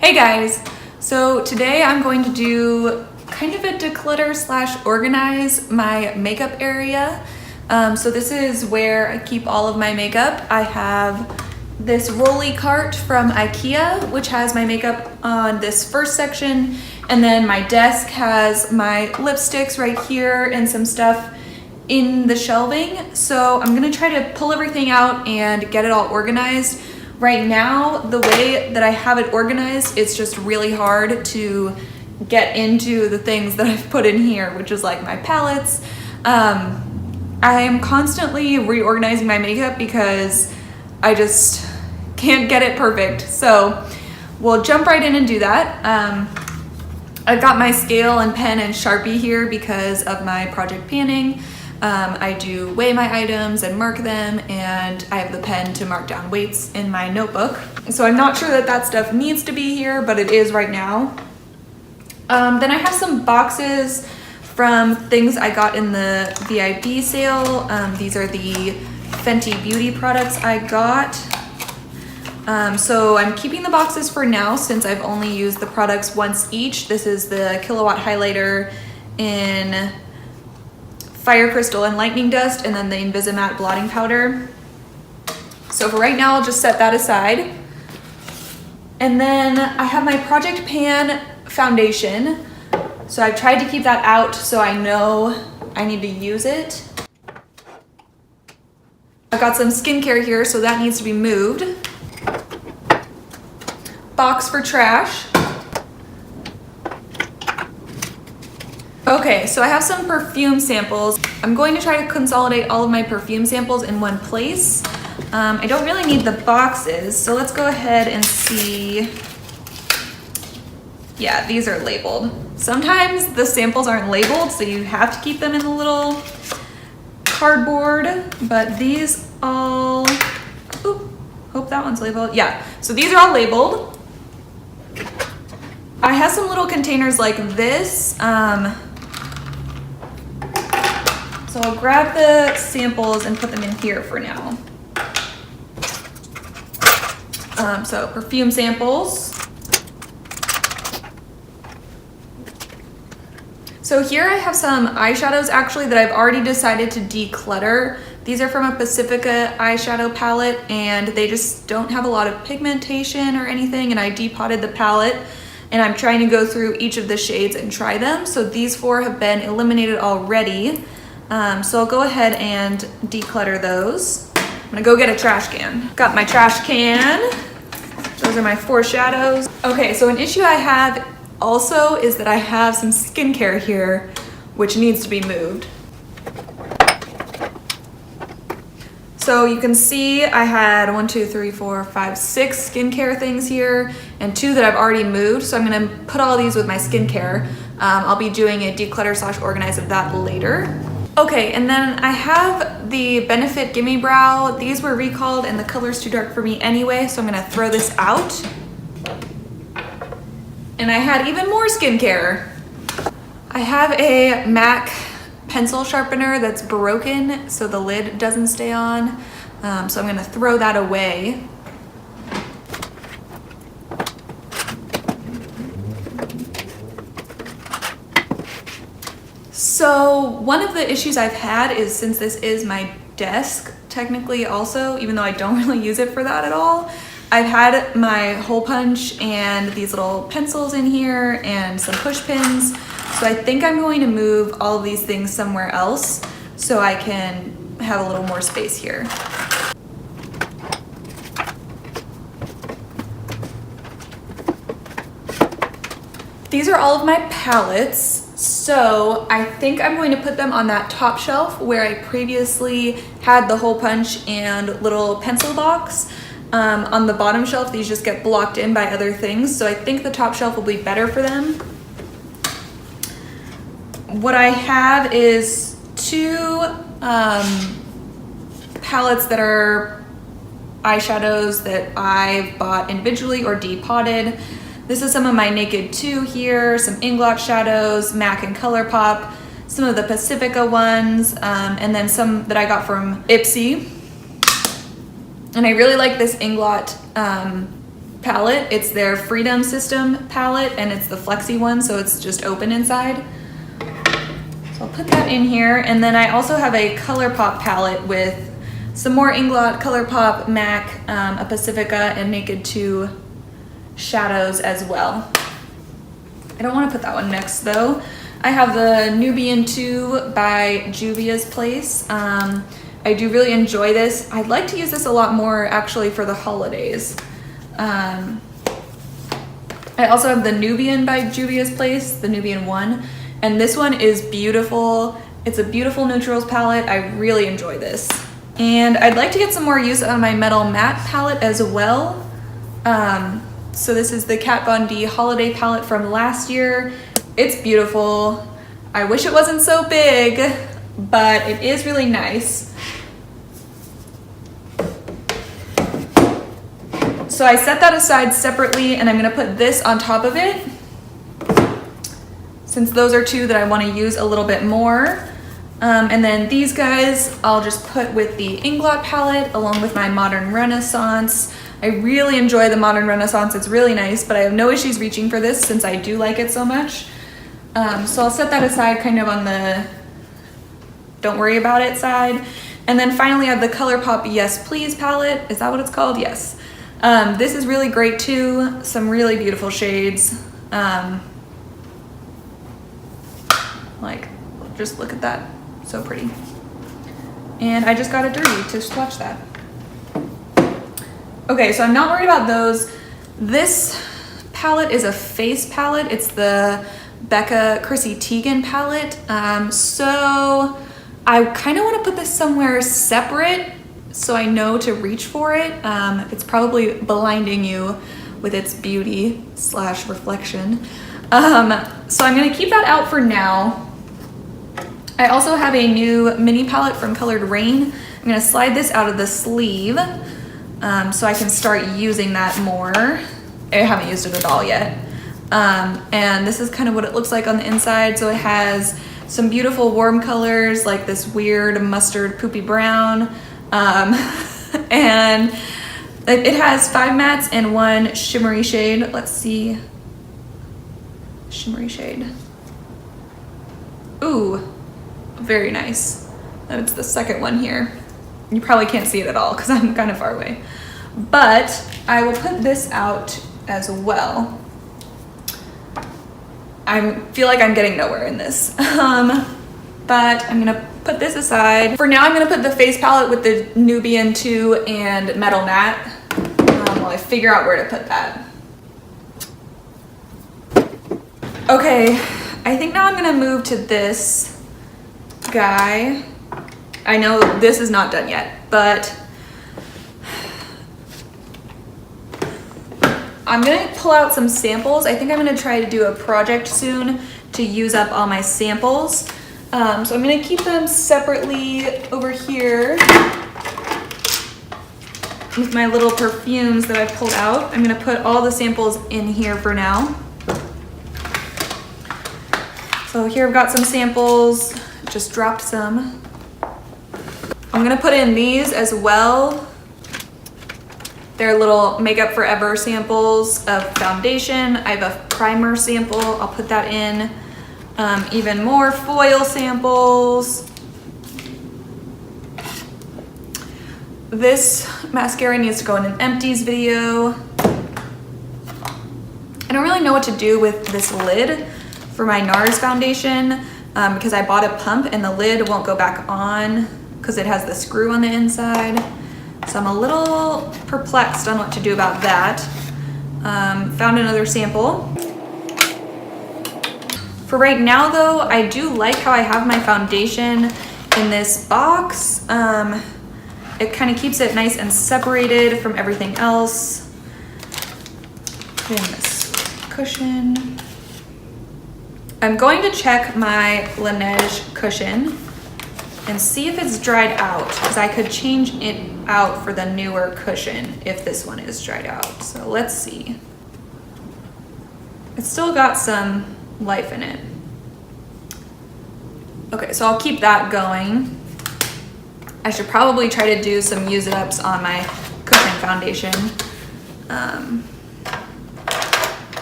Hey guys, so today I'm going to do kind of a declutter / organize my makeup area. So this is where I keep all of my makeup. I have this rolly cart from IKEA, which has my makeup on this first section, and then my desk has my lipsticks right here and some stuff in the shelving. So I'm gonna try to pull everything out and get it all organized. Right now, the way that I have it organized, it's just really hard to get into the things that I've put in here, which is like my palettes. I am constantly reorganizing my makeup because I just can't get it perfect. So we'll jump right in and do that. I've got my scale and pen and Sharpie here because of my project panning. I do weigh my items and mark them, and I have the pen to mark down weights in my notebook. So I'm not sure that that stuff needs to be here, but it is right now. Then I have some boxes from things I got in the VIB sale. These are the Fenty Beauty products I got. So I'm keeping the boxes for now since I've only used the products once each. This is the Kilowatt highlighter in Fire Crystal and Lightning Dust, and then the Invisimatte blotting powder. So for right now, I'll just set that aside. And then I have my Project Pan foundation. So I've tried to keep that out so I know I need to use it. I've got some skincare here, so that needs to be moved. Box for trash. Okay, so I have some perfume samples. I'm going to try to consolidate all of my perfume samples in one place. I don't really need the boxes, so let's go ahead and see. Yeah, these are labeled. Sometimes the samples aren't labeled, so you have to keep them in the little cardboard, but these all, ooh, hope that one's labeled. Yeah, so these are all labeled. I have some little containers like this. So I'll grab the samples and put them in here for now. So perfume samples. So here I have some eyeshadows actually that I've already decided to declutter. These are from a Pacifica eyeshadow palette, and they just don't have a lot of pigmentation or anything, and I depotted the palette, and I'm trying to go through each of the shades and try them. So these 4 have been eliminated already. So I'll go ahead and declutter those. I'm gonna go get a trash can. Got my trash can. Those are my 4 shadows. Okay, so an issue I have also is that I have some skincare here, which needs to be moved. So you can see I had 1, 2, 3, 4, 5, 6 skincare things here, and 2 that I've already moved. So I'm gonna put all these with my skincare. I'll be doing a declutter / organize of that later. Okay, and then I have the Benefit Gimme Brow. These were recalled and the color's too dark for me anyway, so I'm gonna throw this out. And I had even more skincare. I have a MAC pencil sharpener that's broken, so the lid doesn't stay on. So I'm gonna throw that away. So one of the issues I've had is, since this is my desk technically also, even though I don't really use it for that at all, I've had my hole punch and these little pencils in here and some push pins. So I think I'm going to move all of these things somewhere else so I can have a little more space here. These are all of my palettes. So I think I'm going to put them on that top shelf where I previously had the hole punch and little pencil box. On the bottom shelf, these just get blocked in by other things. So I think the top shelf will be better for them. What I have is 2 palettes that are eyeshadows that I've bought individually or depotted. This is some of my Naked 2 here, some Inglot shadows, MAC and ColourPop, some of the Pacifica ones, and then some that I got from Ipsy. And I really like this Inglot palette. It's their Freedom System palette, and it's the flexi one, so it's just open inside. So I'll put that in here. And then I also have a ColourPop palette with some more Inglot, ColourPop, MAC, a Pacifica, and Naked 2 shadows as well. I don't want to put that one next though. I have the Nubian 2 by Juvia's Place. I do really enjoy this. I'd like to use this a lot more actually for the holidays. I also have the Nubian by Juvia's Place, the Nubian 1, and this one is beautiful. It's a beautiful neutrals palette. I really enjoy this. And I'd like to get some more use out of my metal matte palette as well. So this is the Kat Von D holiday palette from last year. It's beautiful. I wish it wasn't so big, but it is really nice. So I set that aside separately, and I'm gonna put this on top of it, since those are two that I wanna use a little bit more. And then these guys I'll just put with the Inglot palette along with my Modern Renaissance. I really enjoy the Modern Renaissance. It's really nice, but I have no issues reaching for this since I do like it so much. So I'll set that aside kind of on the don't worry about it side. And then finally I have the ColourPop Yes Please palette. Is that what it's called? Yes. This is really great too. Some really beautiful shades. Like, just look at that. So pretty. And I just got it dirty to swatch that. Okay, so I'm not worried about those. This palette is a face palette. It's the Becca Chrissy Teigen palette. So I kind of want to put this somewhere separate so I know to reach for it. It's probably blinding you with its beauty slash reflection. So I'm gonna keep that out for now. I also have a new mini palette from Colored Rain. I'm gonna slide this out of the sleeve so I can start using that more. I haven't used it at all yet. And this is kind of what it looks like on the inside. So it has some beautiful warm colors like this weird mustard poopy brown. And it has 5 mattes and 1 shimmery shade. Let's see. Shimmery shade. Ooh, very nice. And it's the second one here. You probably can't see it at all because I'm kind of far away. But I will put this out as well. I feel like I'm getting nowhere in this. But I'm gonna put this aside. For now, I'm gonna put the face palette with the Nubian 2 and Metal Matte while I figure out where to put that. Okay, I think now I'm gonna move to this guy. I know this is not done yet, but I'm gonna pull out some samples. I think I'm gonna try to do a project soon to use up all my samples. So I'm gonna keep them separately over here with my little perfumes that I've pulled out. I'm gonna put all the samples in here for now. So here I've got some samples, just dropped some. I'm gonna put in these as well. They're little Makeup Forever samples of foundation. I have a primer sample, I'll put that in. Even more foil samples. This mascara needs to go in an empties video. I don't really know what to do with this lid for my NARS foundation because I bought a pump and the lid won't go back on because it has the screw on the inside. So I'm a little perplexed on what to do about that. Found another sample. For right now though, I do like how I have my foundation in this box. It kind of keeps it nice and separated from everything else. Put in this cushion. I'm going to check my Laneige cushion and see if it's dried out because I could change it out for the newer cushion if this one is dried out. So let's see. It's still got some life in it. Okay, so I'll keep that going. I should probably try to do some use it ups on my cushion foundation.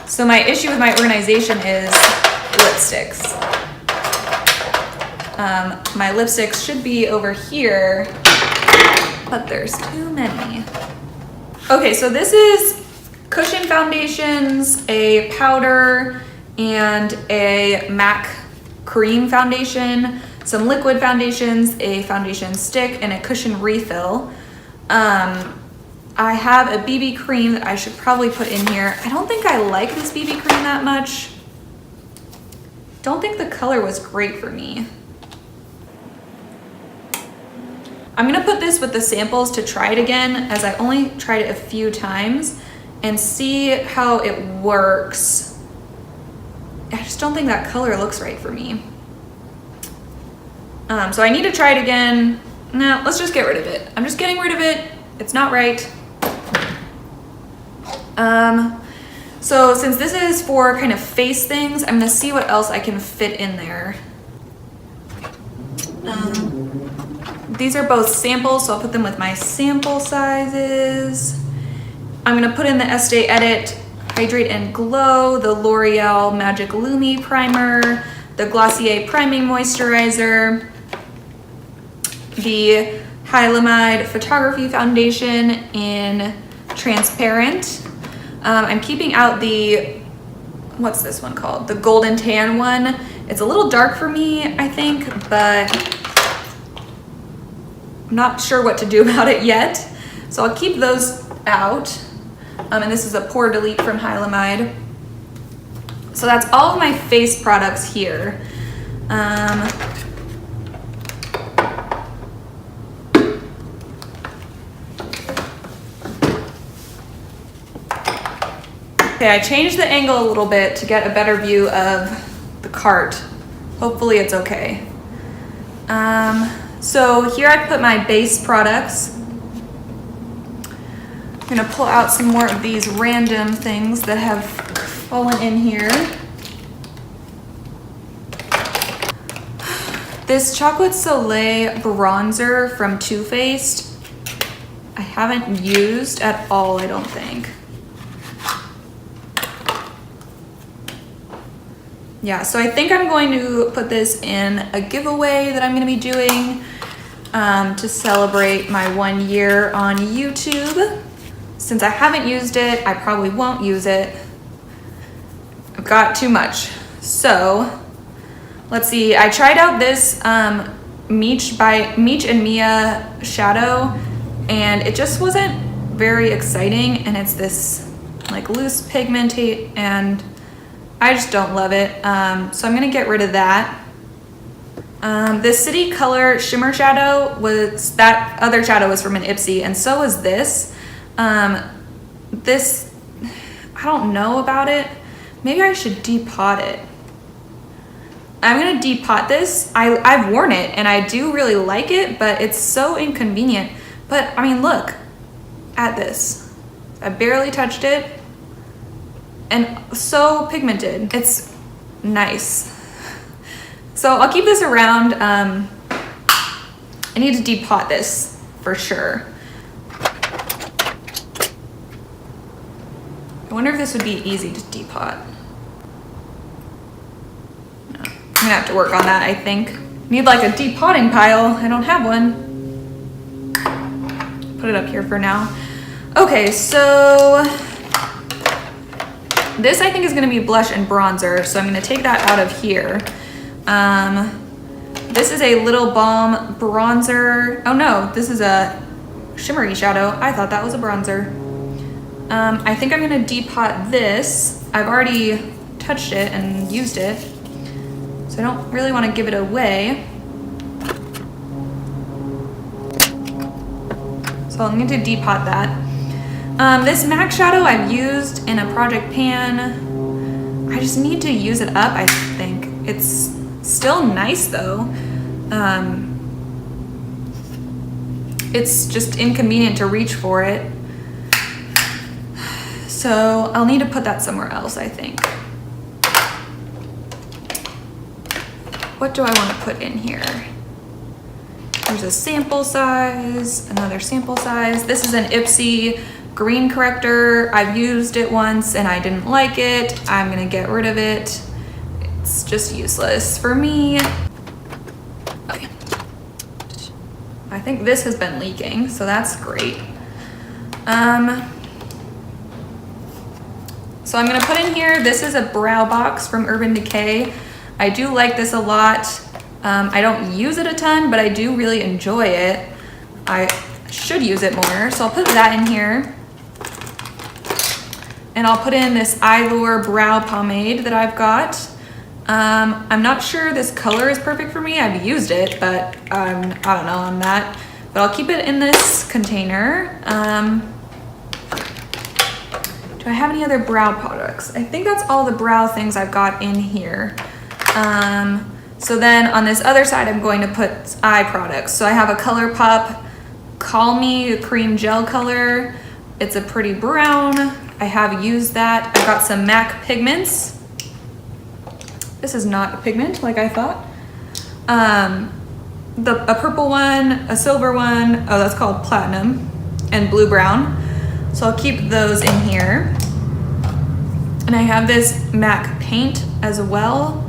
So my issue with my organization is lipsticks. My lipsticks should be over here, but there's too many. Okay, so this is cushion foundations, a powder, and a MAC cream foundation, some liquid foundations, a foundation stick, and a cushion refill. I have a BB cream that I should probably put in here. I don't think I like this BB cream that much. Don't think the color was great for me. I'm gonna put this with the samples to try it again, as I only tried it a few times, and see how it works. I just don't think that color looks right for me. So I need to try it again. No, let's just get rid of it. I'm just getting rid of it. It's not right. So since this is for kind of face things, I'm gonna see what else I can fit in there. These are both samples, so I'll put them with my sample sizes. I'm gonna put in the Estee Edit Hydrate and Glow, the L'Oreal Magic Lumi Primer, the Glossier Priming Moisturizer, the Hylamide Photography Foundation in Transparent. I'm keeping out the, what's this one called? The Golden Tan one. It's a little dark for me, I think, but I'm not sure what to do about it yet. So I'll keep those out. And this is a Pore Delete from Hylamide. So that's all of my face products here. Okay, I changed the angle a little bit to get a better view of the cart. Hopefully it's okay. So here I put my base products. I'm gonna pull out some more of these random things that have fallen in here. This Chocolate Soleil bronzer from Too Faced, I haven't used at all, I don't think. Yeah, so I think I'm going to put this in a giveaway that I'm gonna be doing to celebrate my 1 year on YouTube. Since I haven't used it, I probably won't use it. I've got too much. So, let's see, I tried out this Meech and Mia shadow, and it just wasn't very exciting, and it's this like loose pigmentate, and I just don't love it. So I'm gonna get rid of that. This City Color Shimmer Shadow was, that other shadow was from an Ipsy, and so was this. This, I don't know about it. Maybe I should depot it. I'm gonna depot this. I've worn it and I do really like it, but it's so inconvenient. But I mean, look at this. I barely touched it and so pigmented. It's nice. So I'll keep this around. I need to depot this for sure. I wonder if this would be easy to depot. No. I'm gonna have to work on that, I think. Need like a depotting pile. I don't have one. Put it up here for now. Okay, so this I think is gonna be blush and bronzer, so I'm gonna take that out of here. This is a Little Balm bronzer. Oh no, this is a shimmery shadow. I thought that was a bronzer. I think I'm gonna depot this. I've already touched it and used it, so I don't really wanna give it away. So I'm going to depot that. This MAC shadow I've used in a project pan. I just need to use it up, I think. It's still nice though. It's just inconvenient to reach for it. So I'll need to put that somewhere else, I think. What do I want to put in here? There's a sample size, another sample size. This is an Ipsy green corrector. I've used it once and I didn't like it. I'm gonna get rid of it. It's just useless for me. Okay. I think this has been leaking, so that's great. So I'm gonna put in here, this is a brow box from Urban Decay. I do like this a lot. I don't use it a ton, but I do really enjoy it. I should use it more, so I'll put that in here. And I'll put in this Eyelure brow pomade that I've got. I'm not sure this color is perfect for me. I've used it, but I don't know on that. But I'll keep it in this container. Do I have any other brow products? I think that's all the brow things I've got in here. So then on this other side, I'm going to put eye products. So I have a ColourPop Call Me Cream Gel Color. It's a pretty brown. I have used that. I've got some MAC pigments. This is not a pigment like I thought. A purple one, a silver one, oh, that's called Platinum, and blue brown. So I'll keep those in here. And I have this MAC paint as well.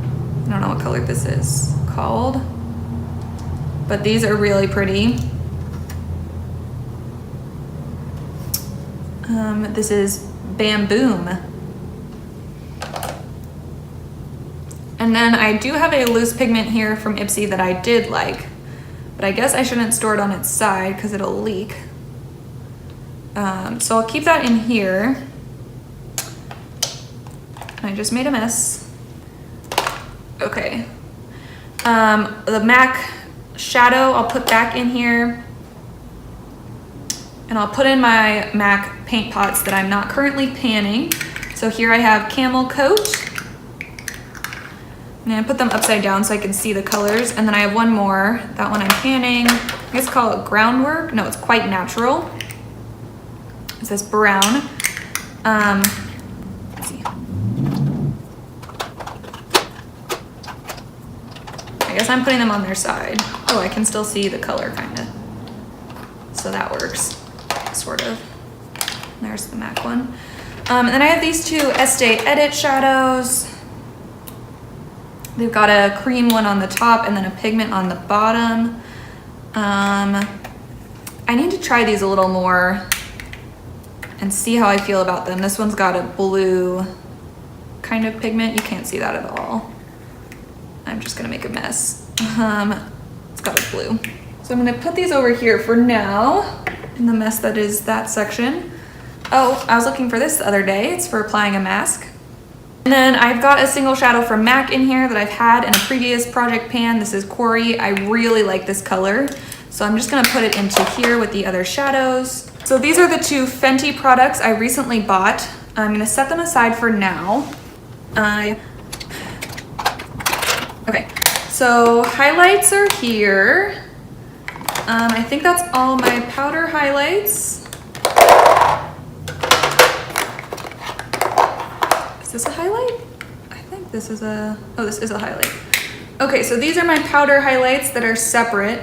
I don't know what color this is called, but these are really pretty. This is Bamboom. And then I do have a loose pigment here from Ipsy that I did like, but I guess I shouldn't store it on its side because it'll leak. So I'll keep that in here. I just made a mess. Okay. The MAC shadow I'll put back in here. And I'll put in my MAC paint pots that I'm not currently panning. So here I have Camel Coat. And I put them upside down so I can see the colors. And then I have one more. That one I'm panning. I guess call it Groundwork. No, it's Quite Natural. It's this brown. Let's see. I guess I'm putting them on their side. Oh, I can still see the color kind of. So that works, sort of. There's the MAC one. And then I have these two Estee Edit shadows. They've got a cream one on the top and then a pigment on the bottom. I need to try these a little more and see how I feel about them. This one's got a blue kind of pigment. You can't see that at all. I'm just gonna make a mess. It's got a blue. So I'm gonna put these over here for now in the mess that is that section. Oh, I was looking for this the other day. It's for applying a mask. And then I've got a single shadow from MAC in here that I've had in a previous project pan. This is Quarry. I really like this color. So I'm just gonna put it into here with the other shadows. So these are the two Fenty products I recently bought. I'm gonna set them aside for now. Okay, so highlights are here. I think that's all my powder highlights. Is this a highlight? I think this is a, oh, this is a highlight. Okay, so these are my powder highlights that are separate.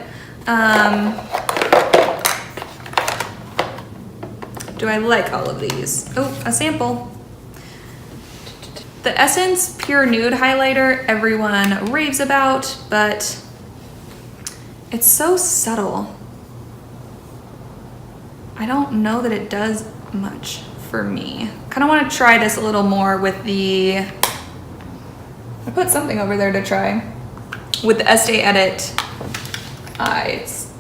Do I like all of these? Oh, a sample. The Essence Pure Nude highlighter everyone raves about, but it's so subtle. I don't know that it does much for me. Kind of want to try this a little more with the, I put something over there to try, with the Estee Edit eyes.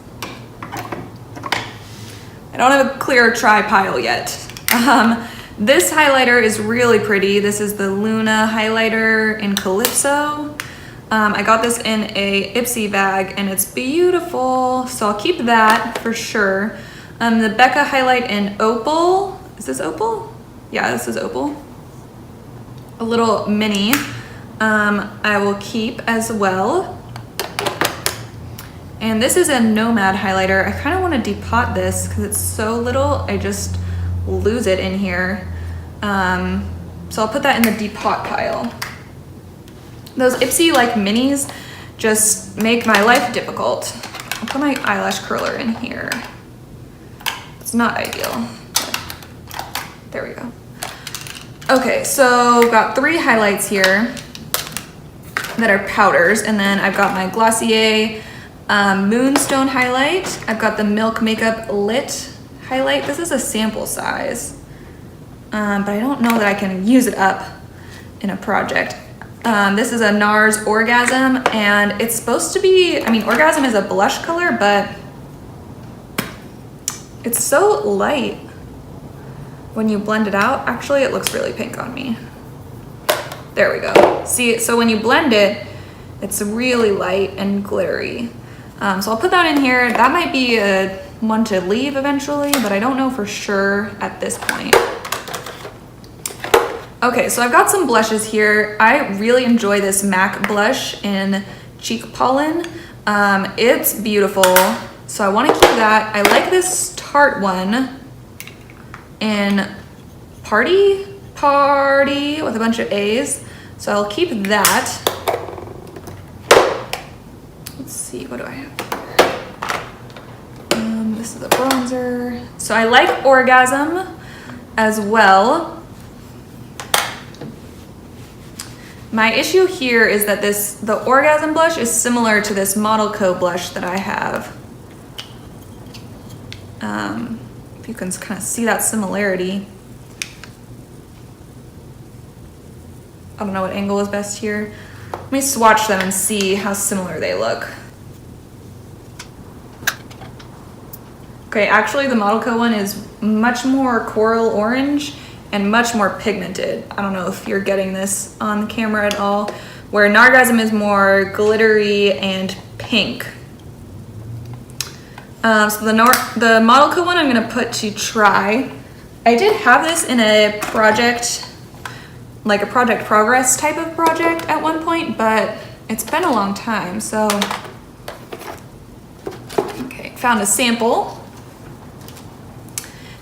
I don't have a clear try pile yet. This highlighter is really pretty. This is the Luna highlighter in Calypso. I got this in a Ipsy bag and it's beautiful. So I'll keep that for sure. The Becca highlight in Opal. Is this Opal? Yeah, this is Opal. A little mini. I will keep as well. And this is a Nomad highlighter. I kind of want to depot this because it's so little. I just lose it in here. So I'll put that in the depot pile. Those Ipsy like minis just make my life difficult. I'll put my eyelash curler in here. It's not ideal. There we go. Okay, so got 3 highlights here that are powders, and then I've got my Glossier Moonstone highlight. I've got the Milk Makeup Lit highlight. This is a sample size, but I don't know that I can use it up in a project. This is a NARS Orgasm, and it's supposed to be, I mean, Orgasm is a blush color, but it's so light when you blend it out. Actually, it looks really pink on me. There we go. See, so when you blend it, it's really light and glittery. So I'll put that in here. That might be a one to leave eventually, but I don't know for sure at this point. Okay, so I've got some blushes here. I really enjoy this MAC blush in Cheek Pollen. It's beautiful, so I want to keep that. I like this Tarte one in Party with a bunch of A's, so I'll keep that. Let's see, what do I have here? This is a bronzer. So I like Orgasm as well. My issue here is that the Orgasm blush is similar to this Model Co blush that I have. If you can kind of see that similarity. I don't know what angle is best here. Let me swatch them and see how similar they look. Okay, actually the Model Co one is much more coral orange and much more pigmented. I don't know if you're getting this on the camera at all, where Nargasm is more glittery and pink. So the Model Co one I'm gonna put to try. I did have this in a project, like a project progress type of project at one point, but it's been a long time, so. Okay, found a sample.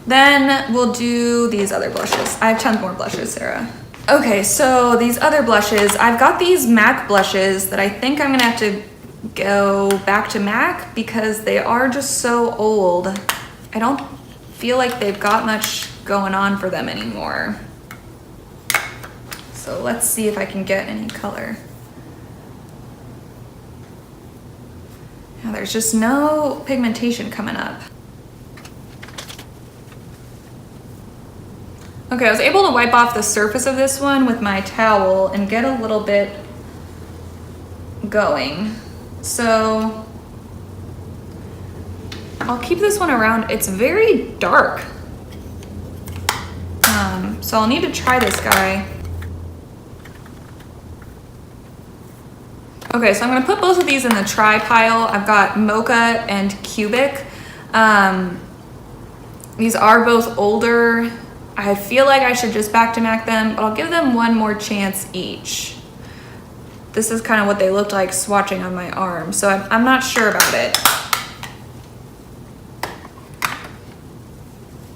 Then we'll do these other blushes. I have tons more blushes, Sarah. Okay, so these other blushes, I've got these MAC blushes that I think I'm gonna have to go back to MAC because they are just so old. I don't feel like they've got much going on for them anymore. So let's see if I can get any color. Now there's just no pigmentation coming up. Okay, I was able to wipe off the surface of this one with my towel and get a little bit going. So I'll keep this one around. It's very dark. So I'll need to try this guy. Okay, so I'm gonna put both of these in the try pile. I've got Mocha and Cubic. These are both older. I feel like I should just back to MAC them, but I'll give them one more chance each. This is kind of what they looked like swatching on my arm, so I'm not sure about it.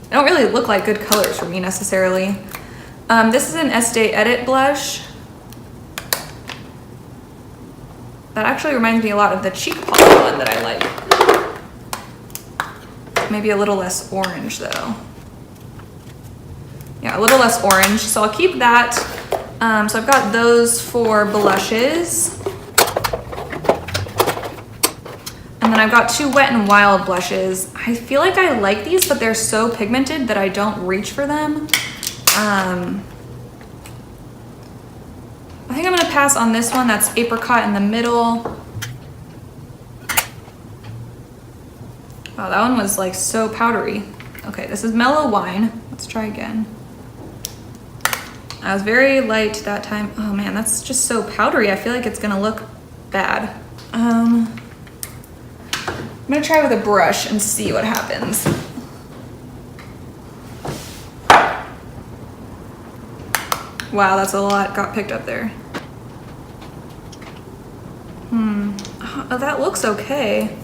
They don't really look like good colors for me necessarily. This is an Estee Edit blush. That actually reminds me a lot of the Cheek Pollen one that I like. Maybe a little less orange though. Yeah, a little less orange, so I'll keep that. So I've got those 4 blushes. And then I've got 2 Wet n Wild blushes. I feel like I like these, but they're so pigmented that I don't reach for them. I think I'm gonna pass on this one. That's Apricot in the middle. Wow, that one was like so powdery. Okay, this is Mellow Wine. Let's try again. I was very light that time. Oh man, that's just so powdery. I feel like it's gonna look bad. I'm gonna try with a brush and see what happens. Wow, that's a lot got picked up there. Oh, that looks okay.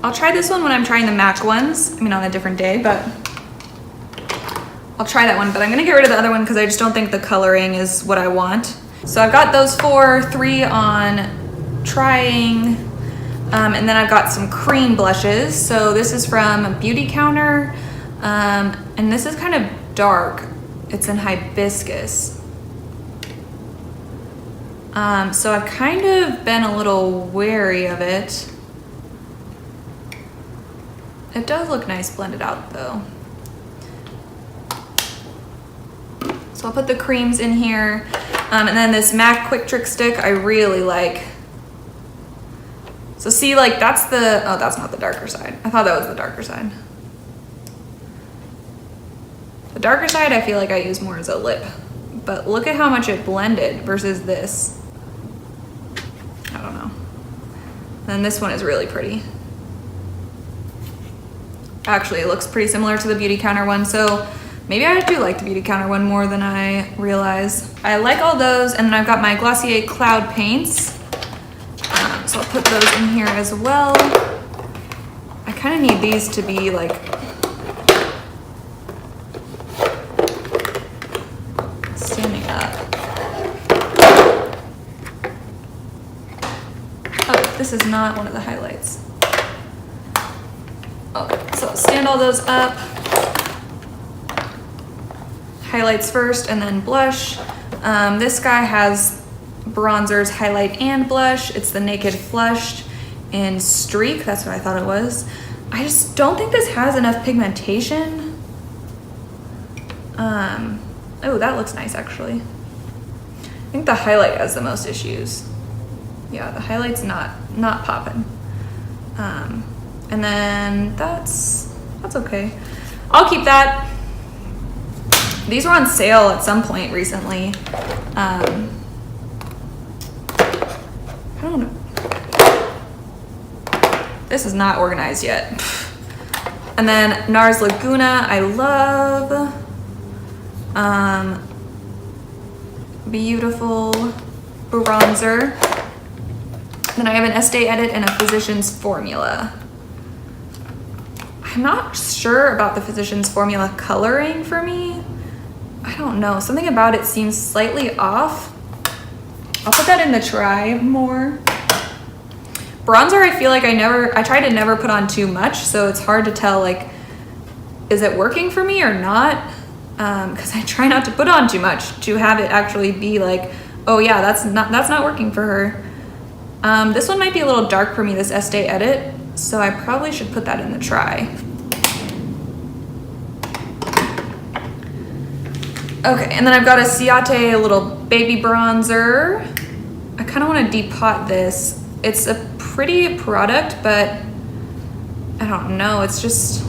I'll try this one when I'm trying the MAC ones. I mean, on a different day, but I'll try that one, but I'm gonna get rid of the other one because I just don't think the coloring is what I want. So I've got those 3 on trying, and then I've got some cream blushes. So this is from Beauty Counter. And this is kind of dark. It's in hibiscus. So I've kind of been a little wary of it. It does look nice blended out though. So I'll put the creams in here. And then this MAC Quick Trick stick I really like. So see, like that's the, oh, that's not the darker side. I thought that was the darker side. The darker side I feel like I use more as a lip, but look at how much it blended versus this. I don't know. And this one is really pretty. Actually, it looks pretty similar to the Beauty Counter one, so maybe I do like the Beauty Counter one more than I realize. I like all those, and then I've got my Glossier Cloud Paints. So I'll put those in here as well. I kind of need these to be like standing up. Oh, this is not one of the highlights. Okay, so I'll stand all those up. Highlights first and then blush. This guy has bronzers, highlight, and blush. It's the Naked Flushed in Streak. That's what I thought it was. I just don't think this has enough pigmentation. Oh, that looks nice actually. I think the highlight has the most issues. Yeah, the highlight's not popping. And then that's okay. I'll keep that. These were on sale at some point recently. I don't know. This is not organized yet. And then NARS Laguna, I love. Beautiful bronzer. Then I have an Estee Edit and a Physicians Formula. I'm not sure about the Physicians Formula coloring for me. I don't know, something about it seems slightly off. I'll put that in the try more. Bronzer, I feel like I try to never put on too much, so it's hard to tell, like, is it working for me or not? Because I try not to put on too much to have it actually be like, oh yeah, that's not working for her. This one might be a little dark for me, this Estee Edit, so I probably should put that in the try. Okay, and then I've got a Ciate little baby bronzer. I kind of want to depot this. It's a pretty product, but I don't know. It's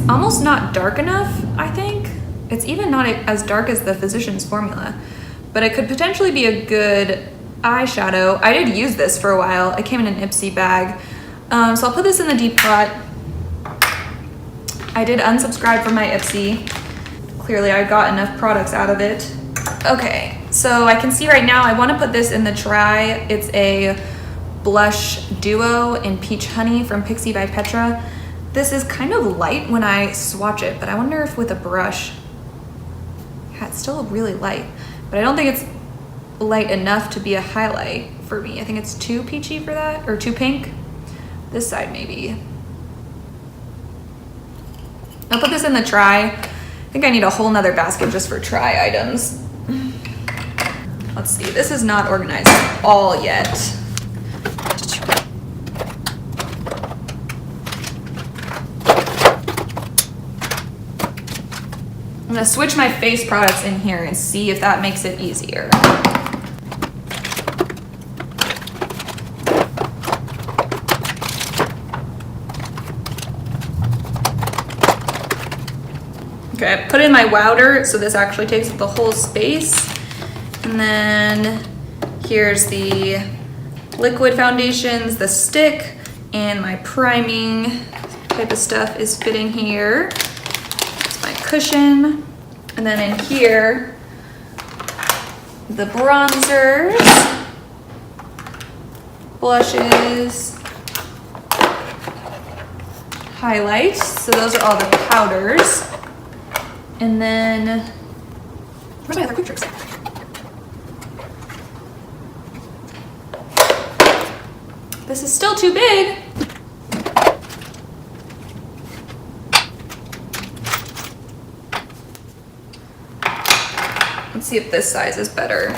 almost not dark enough, I think. It's even not as dark as the Physicians Formula, but it could potentially be a good eyeshadow. I did use this for a while. It came in an Ipsy bag. So I'll put this in the depot. I did unsubscribe from my Ipsy. Clearly I got enough products out of it. Okay, so I can see right now I want to put this in the try. It's a blush duo in Peach Honey from Pixie by Petra. This is kind of light when I swatch it, but I wonder if with a brush, yeah, it's still really light, but I don't think it's light enough to be a highlight for me. I think it's too peachy for that, or too pink. This side maybe. I'll put this in the try. I think I need a whole nother basket just for try items. Let's see, this is not organized at all yet. I'm gonna switch my face products in here and see if that makes it easier. Okay, I put in my Wowder, so this actually takes up the whole space. And then here's the liquid foundations, the stick, and my priming type of stuff is fitting here. That's my cushion. And then in here, the bronzers, blushes, highlights. So those are all the powders. And then, where's my other quick tricks? This is still too big. Let's see if this size is better.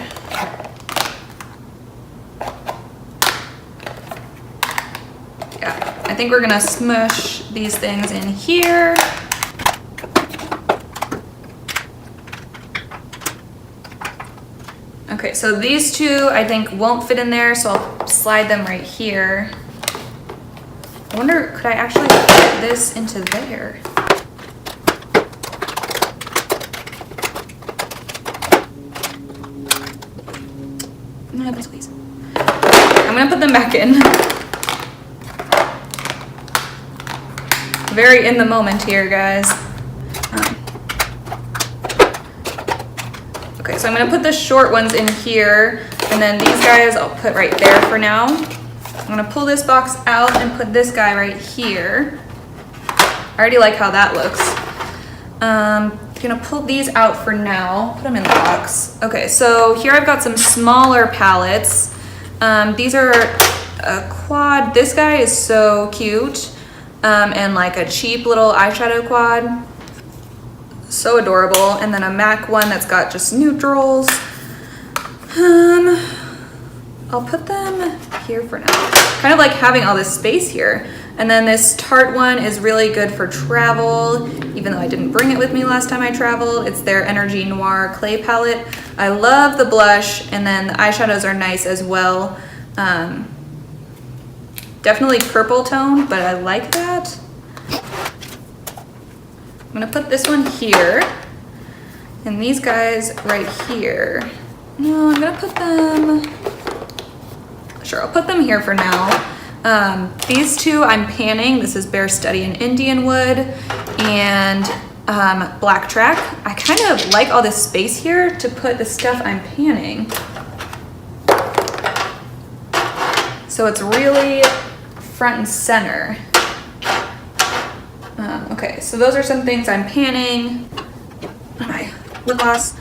Yeah, I think we're gonna smush these things in here. Okay, so these two I think won't fit in there, so I'll slide them right here. I wonder, could I actually fit this into there? No, please. I'm gonna put them back in. Very in the moment here, guys. Okay, so I'm gonna put the short ones in here, and then these guys I'll put right there for now. I'm gonna pull this box out and put this guy right here. I already like how that looks. I'm gonna pull these out for now, put them in the box. Okay, so here I've got some smaller palettes. These are a quad. This guy is so cute, and like a cheap little eyeshadow quad. So adorable. And then a MAC one that's got just neutrals. I'll put them here for now. Kind of like having all this space here. And then this Tarte one is really good for travel, even though I didn't bring it with me last time I traveled. It's their Energy Noir Clay Palette. I love the blush, and then the eyeshadows are nice as well. Definitely purple tone, but I like that. I'm gonna put this one here, and these guys right here. No, I'm gonna put them, sure, I'll put them here for now. These two I'm panning. This is Bare Study in Indian Wood and Black Track. I kind of like all this space here to put the stuff I'm panning. So it's really front and center. Okay, so those are some things I'm panning. My lip gloss.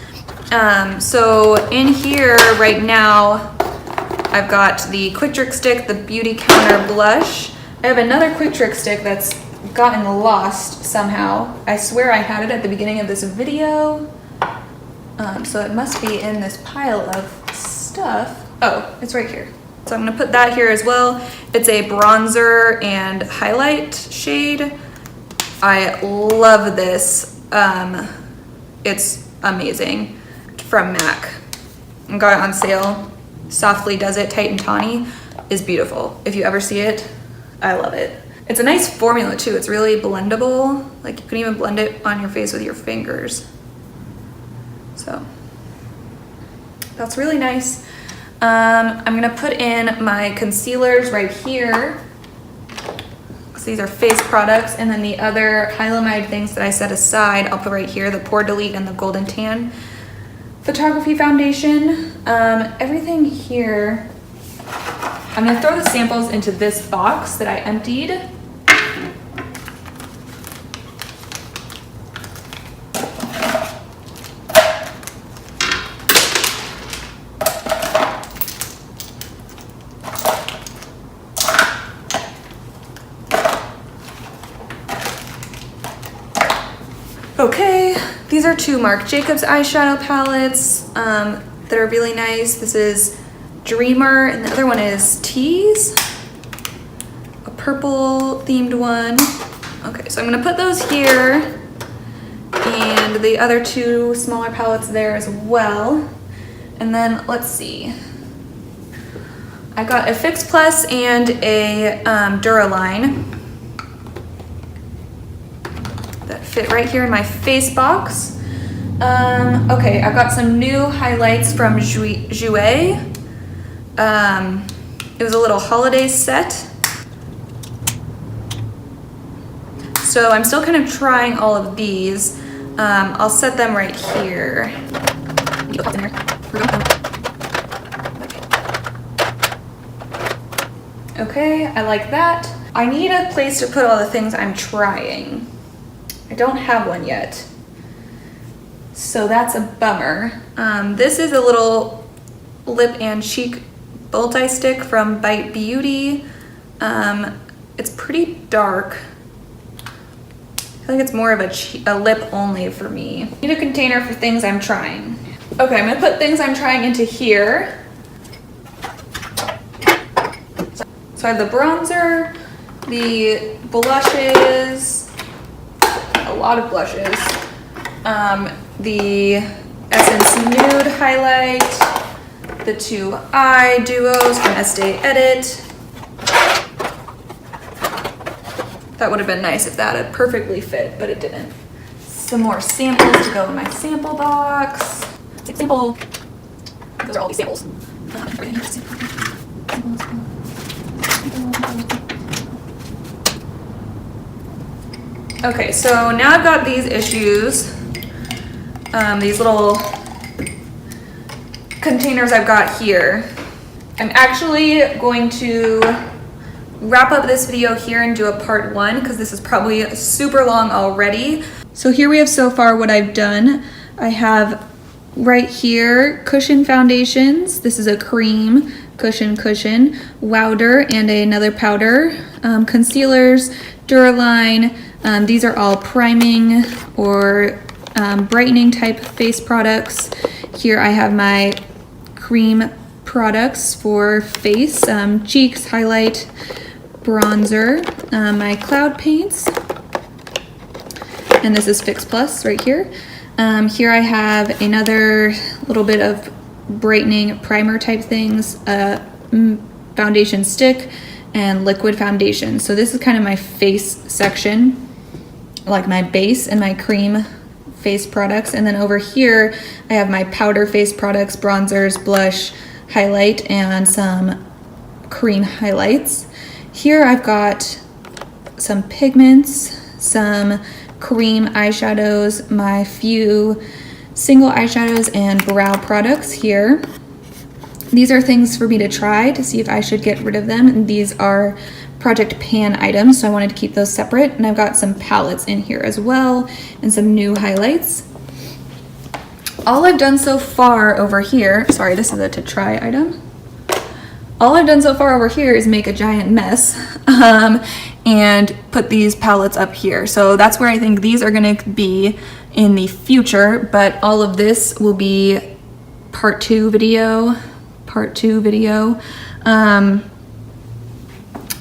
So in here right now, I've got the Quick Trick Stick, the Beauty Counter Blush. I have another Quick Trick Stick that's gotten lost somehow. I swear I had it at the beginning of this video. So it must be in this pile of stuff. Oh, it's right here. So I'm gonna put that here as well. It's a bronzer and highlight shade. I love this. It's amazing. From MAC. I got it on sale. Softly Does It Tight and Tawny is beautiful. If you ever see it, I love it. It's a nice formula too. It's really blendable. Like you can even blend it on your face with your fingers. So that's really nice. I'm gonna put in my concealers right here. These are face products, and then the other Hylamide things that I set aside, I'll put right here, the Pore Delete and the Golden Tan Photography Foundation. Everything here, I'm gonna throw the samples into this box that I emptied. Okay, these are two Marc Jacobs eyeshadow palettes that are really nice. This is Dreamer, and the other one is Tease, a purple themed one. Okay, so I'm gonna put those here, and the other two smaller palettes there as well. And then let's see. I got a Fix Plus and a Duraline that fit right here in my face box. Okay, I've got some new highlights from Jouer. It was a little holiday set. So I'm still kind of trying all of these. I'll set them right here. Okay, I like that. I need a place to put all the things I'm trying. I don't have one yet. So that's a bummer. This is a little lip and cheek multi-stick from Bite Beauty. It's pretty dark. I feel like it's more of a lip only for me. Need a container for things I'm trying. Okay, I'm gonna put things I'm trying into here. So I have the bronzer, the blushes, a lot of blushes, the Essence Nude highlight, the two eye duos from Estee Edit. That would have been nice if that had perfectly fit, but it didn't. Some more samples to go in my sample box. Sample. Those are all these samples. Okay, so now I've got these issues. These little containers I've got here. I'm actually going to wrap up this video here and do a part 1 because this is probably super long already. So here we have so far what I've done. I have right here cushion foundations. This is a cream cushion, Wowder, and another powder. Concealers, Duraline. These are all priming or brightening type face products. Here I have my cream products for face, cheeks, highlight, bronzer, my cloud paints, and this is Fix Plus right here. Here I have another little bit of brightening primer type things, foundation stick, and liquid foundation. So this is kind of my face section, like my base and my cream face products. And then over here, I have my powder face products, bronzers, blush, highlight, and some cream highlights. Here I've got some pigments, some cream eyeshadows, my few single eyeshadows and brow products here. These are things for me to try to see if I should get rid of them. And these are Project Pan items, so I wanted to keep those separate. And I've got some palettes in here as well and some new highlights. All I've done so far over here, sorry, this is a to try item. All I've done so far over here is make a giant mess and put these palettes up here. So that's where I think these are gonna be in the future, but all of this will be part two video.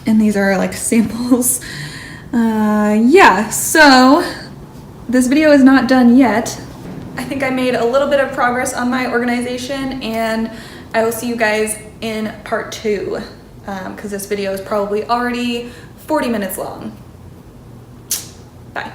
And these are like samples. Yeah, so this video is not done yet. I think I made a little bit of progress on my organization, and I will see you guys in part 2 because this video is probably already 40 minutes long. Bye.